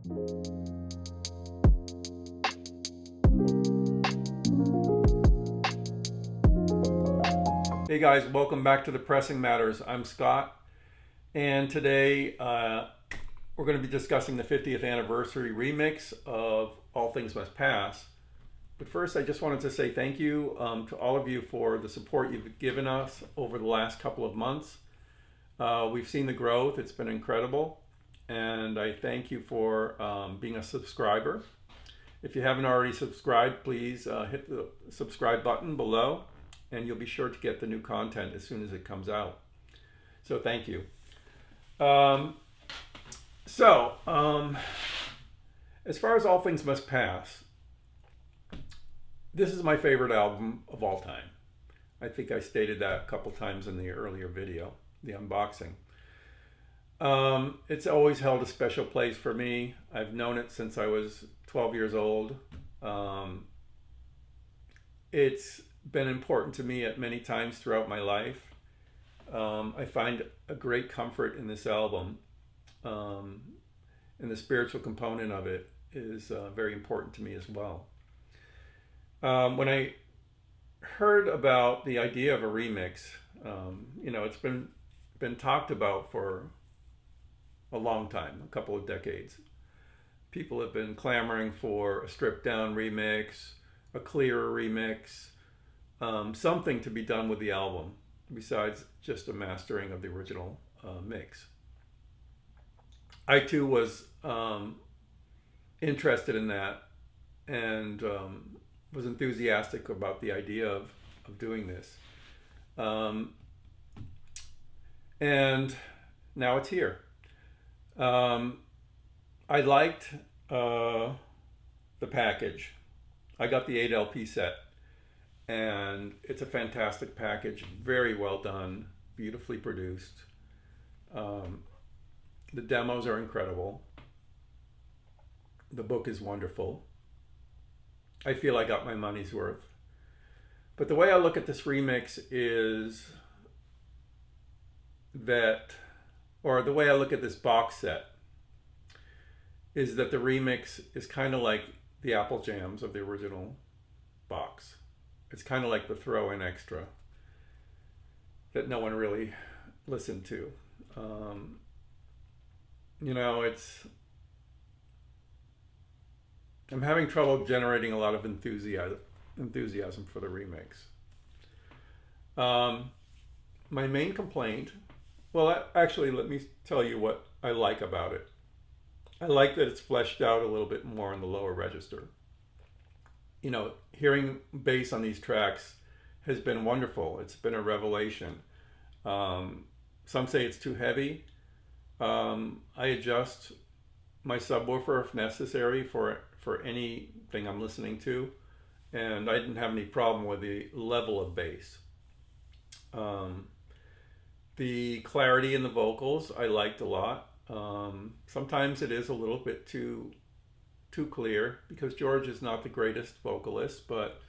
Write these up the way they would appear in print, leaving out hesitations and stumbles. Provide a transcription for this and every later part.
Hey guys, welcome back to the Pressing Matters. I'm Scott, and today we're going to be discussing the 50th anniversary remix of All Things Must Pass. But first, I just wanted to say thank you to all of you for the support you've given us over the last couple of months. We've seen the growth, it's been incredible, and I thank you for being a subscriber. If you haven't already subscribed, please hit the subscribe button below, and you'll be sure to get the new content as soon as it comes out. So thank you. As far as All Things Must Pass, this is my favorite album of all time. I think I stated that a couple times in the earlier video, the unboxing. It's always held a special place for me. I've known it since I was 12 years old. It's been important to me at many times throughout my life. I find a great comfort in this album, and the spiritual component of it is very important to me as well. When I heard about the idea of a remix, it's been talked about for a long time, a couple of decades. People have been clamoring for a stripped down remix, a clearer remix, something to be done with the album besides just a mastering of the original mix. I too was interested in that and was enthusiastic about the idea of doing this. And now it's here. I liked the package. I got the 8 LP set, and it's a fantastic package, very well done, beautifully produced. The demos are incredible. The book is wonderful. I feel I got my money's worth. But the way I look at this remix is that, or the way I look at this box set, is that the remix is kind of like the Apple Jams of the original box. It's kind of like the throw-in extra that no one really listened to. I'm having trouble generating a lot of enthusiasm for the remix. My main complaint, actually, let me tell you what I like about it. I like that it's fleshed out a little bit more in the lower register. Hearing bass on these tracks has been wonderful. It's been a revelation. Some say it's too heavy. I adjust my subwoofer if necessary for anything I'm listening to, and I didn't have any problem with the level of bass. The clarity in the vocals I liked a lot. Sometimes it is a little bit too clear because George is not the greatest vocalist, but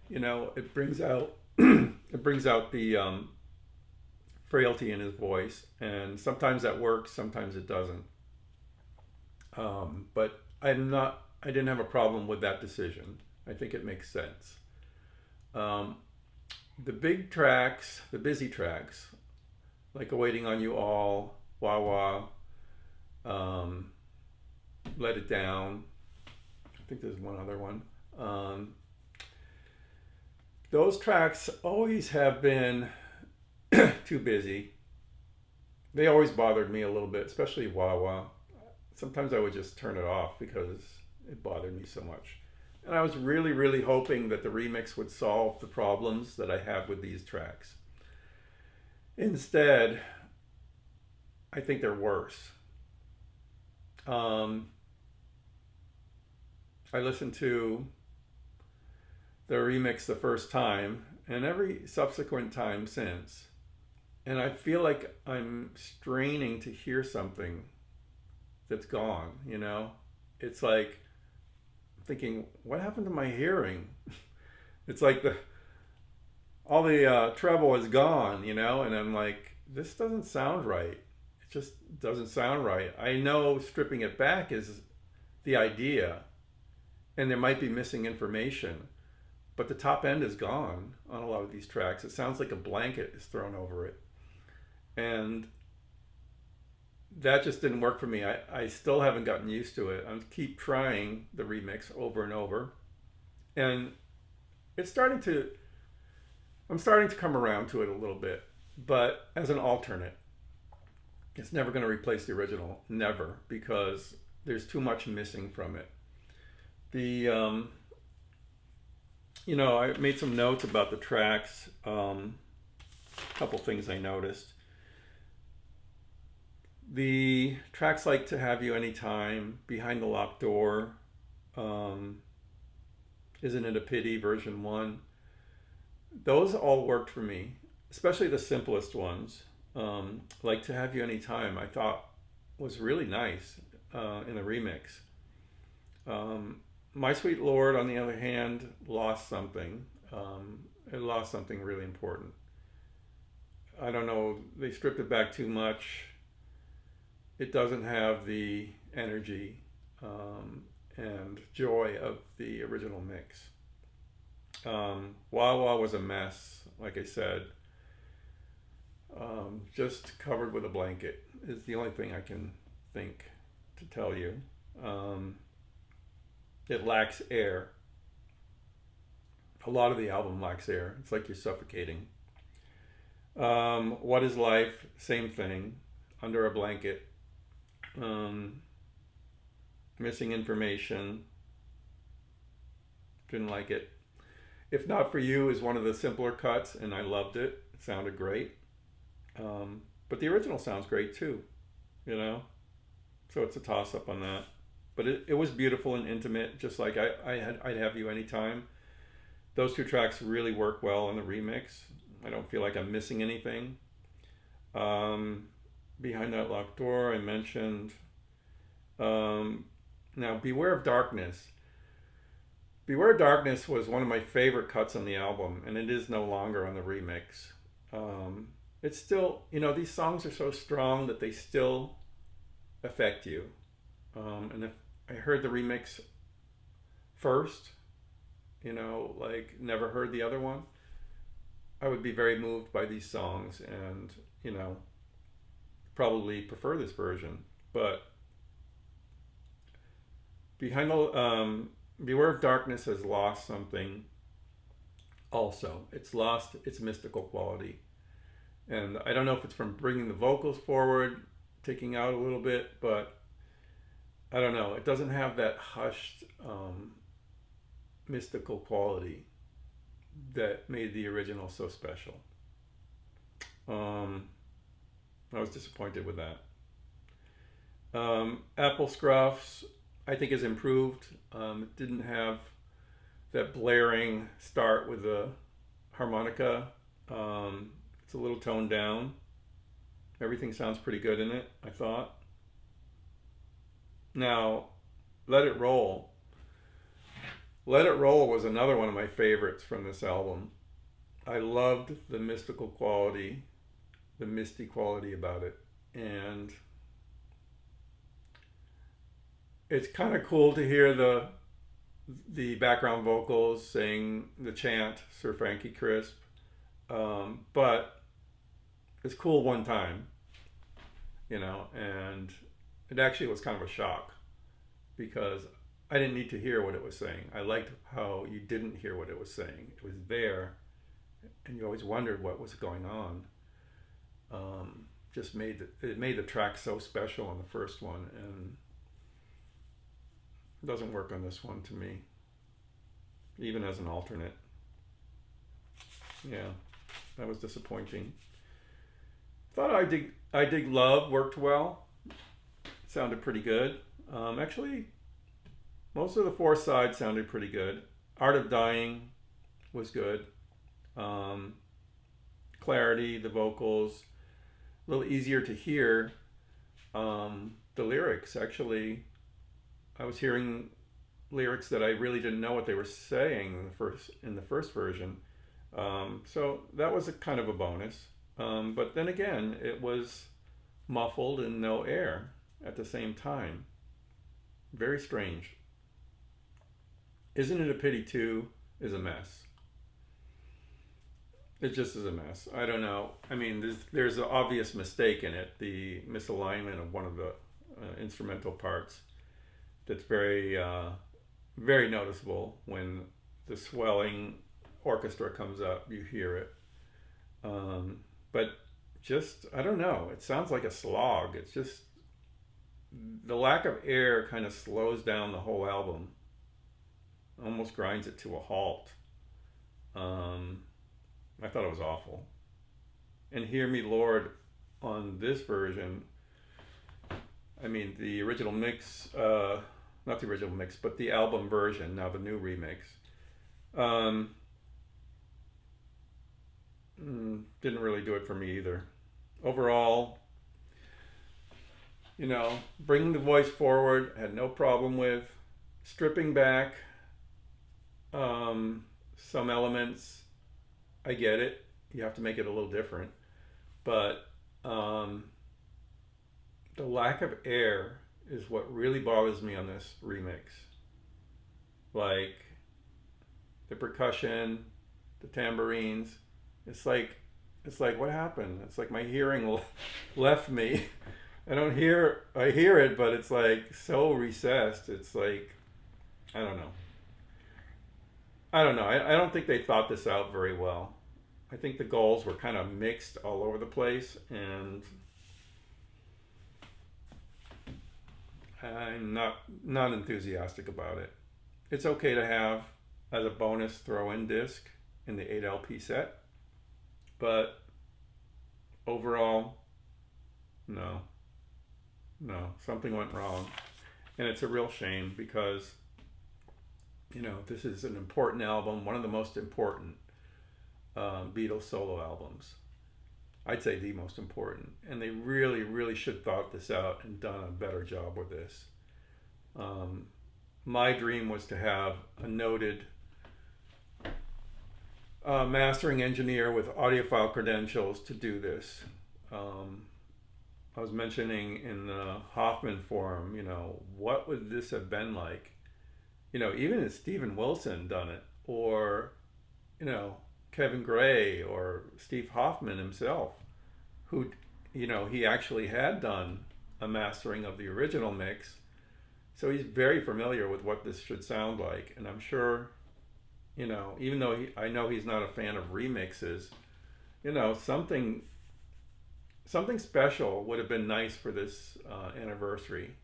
it brings out the frailty in his voice, and sometimes that works, sometimes it doesn't. But I didn't have a problem with that decision. I think it makes sense. The big tracks, the busy tracks, like Awaiting on You All, Wah Wah, Let It Down, I think there's one other one. Those tracks always have been too busy. They always bothered me a little bit, especially Wah Wah. Sometimes I would just turn it off because it bothered me so much. And I was really, really hoping that the remix would solve the problems that I have with these tracks. Instead, I think they're worse. I listened to the remix the first time and every subsequent time since, and I feel like I'm straining to hear something that's gone. It's like I'm thinking, what happened to my hearing? It's like all the treble is gone, and I'm like, this doesn't sound right. It just doesn't sound right. I know stripping it back is the idea, and there might be missing information, but the top end is gone on a lot of these tracks. It sounds like a blanket is thrown over it. And that just didn't work for me. I still haven't gotten used to it. I keep trying the remix over and over. And I'm starting to come around to it a little bit, but as an alternate. It's never going to replace the original, never, because there's too much missing from it. I made some notes about the tracks. A couple things I noticed. The tracks like To Have You Anytime, Behind the Locked Door, Isn't It a Pity, version 1. Those all worked for me, especially the simplest ones. Like To Have You Anytime, I thought was really nice in the remix. My Sweet Lord, on the other hand, lost something. It lost something really important. I don't know, they stripped it back too much. It doesn't have the energy and joy of the original mix. Wah Wah was a mess, like I said. Just covered with a blanket is the only thing I can think to tell you. It lacks air. A lot of the album lacks air. It's like you're suffocating. What Is Life? Same thing. Under a blanket. Missing information. Didn't like it. If Not For You is one of the simpler cuts, and I loved it. It sounded great. But the original sounds great too, so it's a toss-up on that. But it was beautiful and intimate, just like I'd Have You Anytime. Those two tracks really work well on the remix. I don't feel like I'm missing anything. Behind That Locked Door, I mentioned. Now, Beware of Darkness. Beware of Darkness was one of my favorite cuts on the album, and it is no longer on the remix. It's still, these songs are so strong that they still affect you. And if I heard the remix first, never heard the other one, I would be very moved by these songs and, probably prefer this version. But Beware of Darkness has lost something also. It's lost its mystical quality. And I don't know if it's from bringing the vocals forward, taking out a little bit, but I don't know. It doesn't have that hushed, mystical quality that made the original so special. I was disappointed with that. Apple Scruffs, I think, has improved. It didn't have that blaring start with the harmonica. It's a little toned down. Everything sounds pretty good in it, I thought. Now, Let It Roll. Let It Roll was another one of my favorites from this album. I loved the mystical quality, the misty quality about it. And it's kind of cool to hear the background vocals sing the chant, Sir Frankie Crisp. But it's cool one time, and it actually was kind of a shock because I didn't need to hear what it was saying. I liked how you didn't hear what it was saying. It was there, and you always wondered what was going on. It made the track so special on the first one, and it doesn't work on this one to me, even as an alternate. Yeah, that was disappointing. Thought I Dig Love worked well. It sounded pretty good. Actually, most of the four sides sounded pretty good. Art of Dying was good. Clarity, the vocals, a little easier to hear. The lyrics, actually, I was hearing lyrics that I really didn't know what they were saying in the first version. So that was a kind of a bonus. But then again, it was muffled and no air at the same time. Very strange. Isn't It a Pity Too is a mess. It just is a mess. I don't know. I mean, there's an obvious mistake in it. The misalignment of one of the instrumental parts that's very noticeable when the swelling orchestra comes up. You hear it. But just, I don't know. It sounds like a slog. It's just, the lack of air kind of slows down the whole album, almost grinds it to a halt. I thought it was awful. And Hear Me Lord on this version, I mean, the original mix, not the original mix, but the album version, now the new remix, didn't really do it for me either. Overall, bringing the voice forward, had no problem with. Stripping back some elements, I get it. You have to make it a little different. But the lack of air is what really bothers me on this remix. Like the percussion, the tambourines. It's like what happened? It's like my hearing left me. I hear it, but it's like so recessed. It's like, I don't know. I don't think they thought this out very well. I think the goals were kind of mixed all over the place, and I'm not enthusiastic about it. It's okay to have as a bonus throw-in disc in the 8 LP set, but overall, no, something went wrong, and it's a real shame because this is an important album, one of the most important Beatles solo albums. I'd say the most important, and they really, really should thought this out and done a better job with this. My dream was to have a noted mastering engineer with audiophile credentials to do this. I was mentioning in the Hoffman forum, what would this have been like? Even if Steven Wilson done it, or, Kevin Gray, or Steve Hoffman himself, who, he actually had done a mastering of the original mix. So he's very familiar with what this should sound like. And I'm sure, even though I know he's not a fan of remixes, something special would have been nice for this anniversary.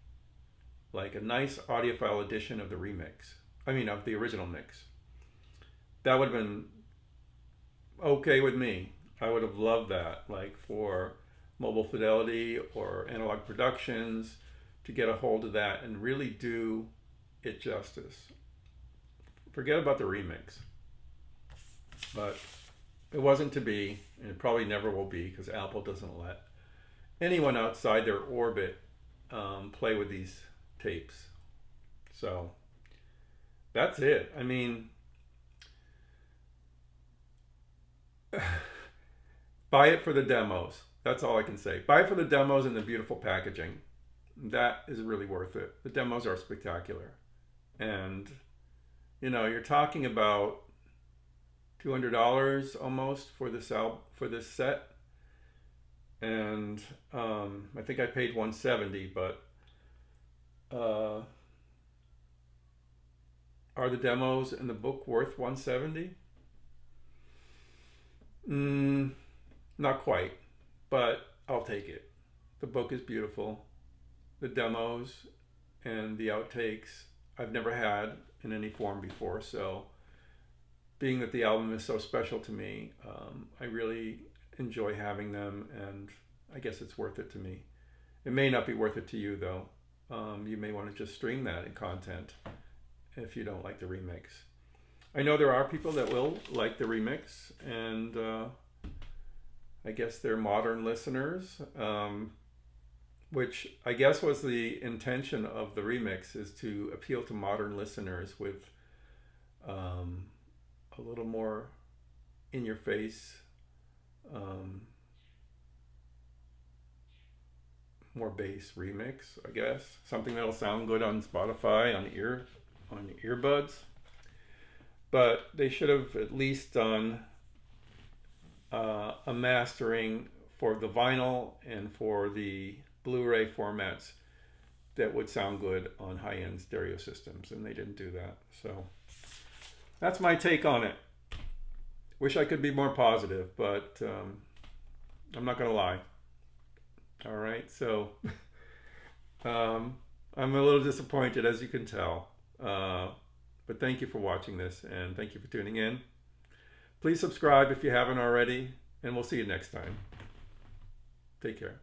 Like a nice audiophile edition of the remix. Of the original mix. That would have been okay with me. I would have loved that, like for Mobile Fidelity or Analog Productions, to get a hold of that and really do it justice. Forget about the remix. But it wasn't to be, and it probably never will be, because Apple doesn't let anyone outside their orbit play with these tapes. So that's it. Buy it for the demos. That's all I can say. Buy it for the demos and the beautiful packaging. That is really worth it. The demos are spectacular. And, you're talking about $200 almost for this set. And I think I paid $170, but are the demos and the book worth $170? Not quite, but I'll take it. The book is beautiful. The demos and the outtakes I've never had in any form before, so being that the album is so special to me, I really enjoy having them, and I guess it's worth it to me. It may not be worth it to you, though. You may want to just stream that in content if you don't like the remix. I know there are people that will like the remix, and I guess they're modern listeners, which I guess was the intention of the remix, is to appeal to modern listeners with a little more in your face, more bass remix, I guess. Something that'll sound good on Spotify, on earbuds. But they should have at least done a mastering for the vinyl and for the Blu-ray formats that would sound good on high-end stereo systems, and they didn't do that. So that's my take on it. Wish I could be more positive, but I'm not gonna lie. All right, so I'm a little disappointed, as you can tell, but thank you for watching this, and thank you for tuning in. Please subscribe if you haven't already, and we'll see you next time. Take care.